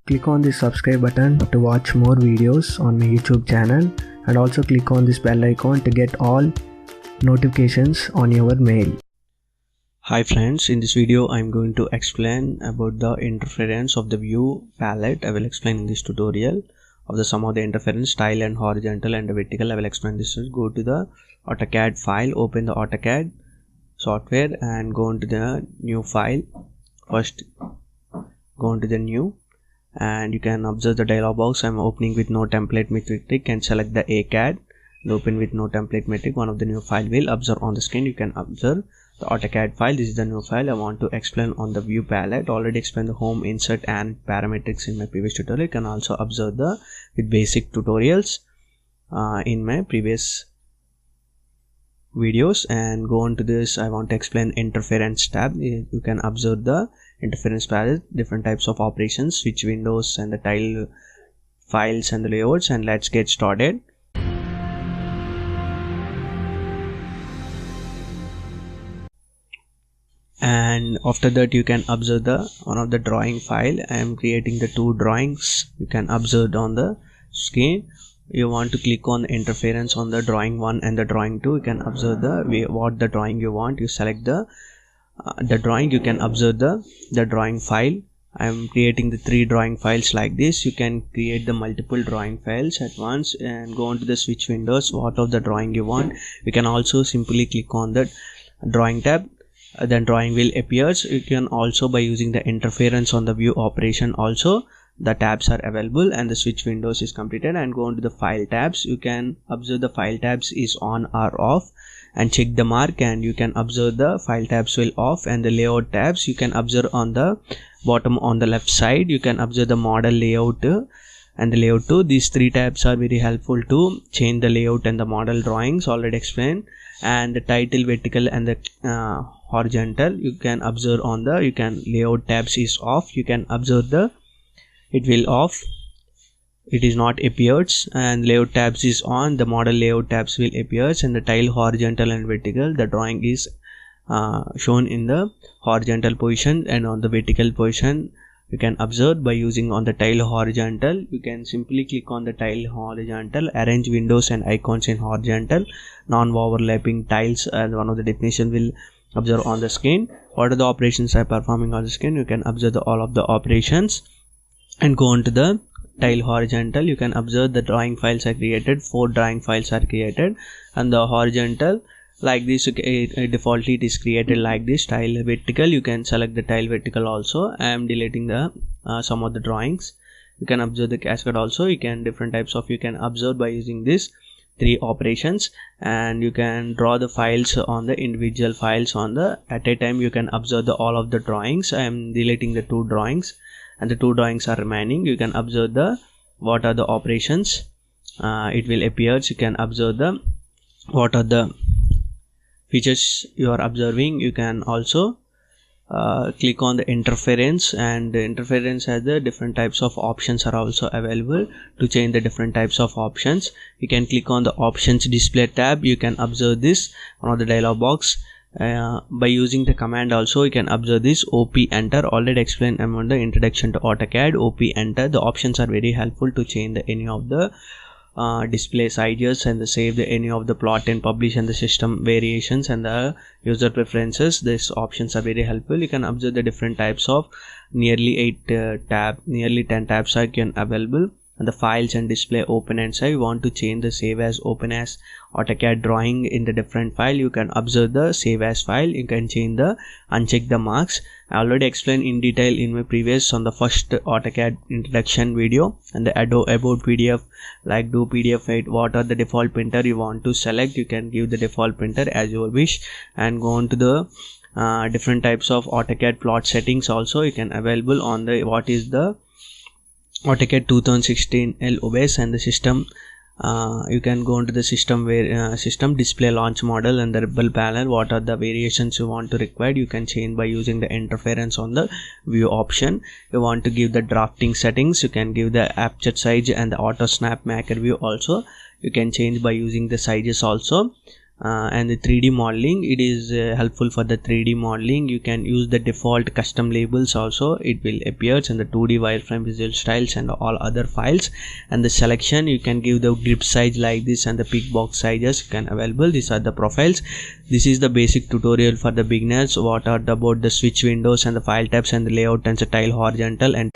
Click on the subscribe button to watch more videos on my YouTube channel, and also click on this bell icon to get all notifications on your mail. Hi friends, in this video I am going to explain about the interference of the view palette. I will explain in this tutorial of the sum of the interference, style and horizontal and vertical. I will explain this. Go to the Auto-Cad file, open the Auto-Cad software and go into the new file. First go into the new, and you can observe the dialog box. I am opening with no template metric and select the Auto-Cad and open with no template metric. One of the new file will observe on the screen. You can observe the Auto-Cad file. This is the new file. I want to explain on the view palette. Already explained the home, insert and parametrics in my previous tutorial. You can also observe the with basic tutorials in my previous videos. And go on to this, I want to explain interference tab. You can observe the interference palette, different types of operations, switch windows and the tile files and the layouts. And let's get started. And after that you can observe the one of the drawing file. I am creating the two drawings. You can observe on the screen. You want to click on interference on the drawing 1 and the drawing 2. You can observe what the drawing you want. You select the drawing. You can observe the drawing file. I am creating the 3 drawing files like this. You can create the multiple drawing files at once and go on to the switch windows. What of the drawing you want, you can also simply click on the drawing tab. Then drawing will appear. You can also, by using the interference on the view operation, also the tabs are available and the switch windows is completed. And go on to the file tabs. You can observe the file tabs is on or off and check the mark, and you can observe the file tabs will off. And the layout tabs you can observe on the bottom on the left side. You can observe the model layout and the layout too. These 3 tabs are very helpful to change the layout and the model drawings, already explained. And the title, vertical and the horizontal you can observe on the layout tabs is off. You can observe it will off, it is not appears. And layout tabs is on, the model layout tabs will appears. And the tile, horizontal and vertical, the drawing is shown in the horizontal position, and on the vertical position you can observe by using on the tile horizontal. You can simply click on the tile horizontal, arrange windows and icons in horizontal, non-overlapping tiles, and one of the definition will observe on the screen. What are the operations are performing on the screen? You can observe all of the operations. And go on to the tile horizontal. You can observe the drawing files are created, 4 drawing files are created. And the horizontal like this, defaultly it is created like this. Tile vertical, you can select the tile vertical also. I am deleting the some of the drawings. You can observe the cascade also. You can different types of you can observe by using this 3 operations. And you can draw the files on the individual files on the at a time. You can observe all of the drawings. I am deleting the 2 drawings and the 2 drawings are remaining. You can observe what are the operations it will appear. You can observe what are the features you are observing. You can also click on the interference, and the interference has the different types of options are also available to change the different types of options. You can click on the options display tab. You can observe this one of the dialog box. By using the command also you can observe this OP enter. Already explained about the introduction to Auto-Cad. OP enter, the options are very helpful to change any of the display sizes and save any of the plot and publish and the system variations and the user preferences. These options are very helpful. You can observe the different types of nearly 10 tabs are available. And the files and display open and save. You want to change the save as, open as Auto-Cad drawing in the different file. You can observe the save as file. You can change the uncheck the marks. I already explained in detail in my previous on the first Auto-Cad introduction video. And the about PDF, like do PDF 8, what are the default printer you want to select. You can give the default printer as your wish. And go on to the different types of Auto-Cad plot settings also. You can available on the what is the Auto-Cad 2016 LOS and the system. You can go into the system where system display launch model and the rebel panel. What are the variations you want to require? You can change by using the interference on the view option. You want to give the drafting settings. You can give the aperture size and the auto snap maker view also. You can change by using the sizes also. and the 3D modeling, it is helpful for the 3D modeling. You can use the default custom labels also, it will appear in the 2D wireframe visual styles and all other files. And the selection, you can give the grip size like this and the peak box sizes can available. These are the profiles. This is the basic tutorial for the beginners. What are about the switch windows and the file tabs and the layout and the tile horizontal and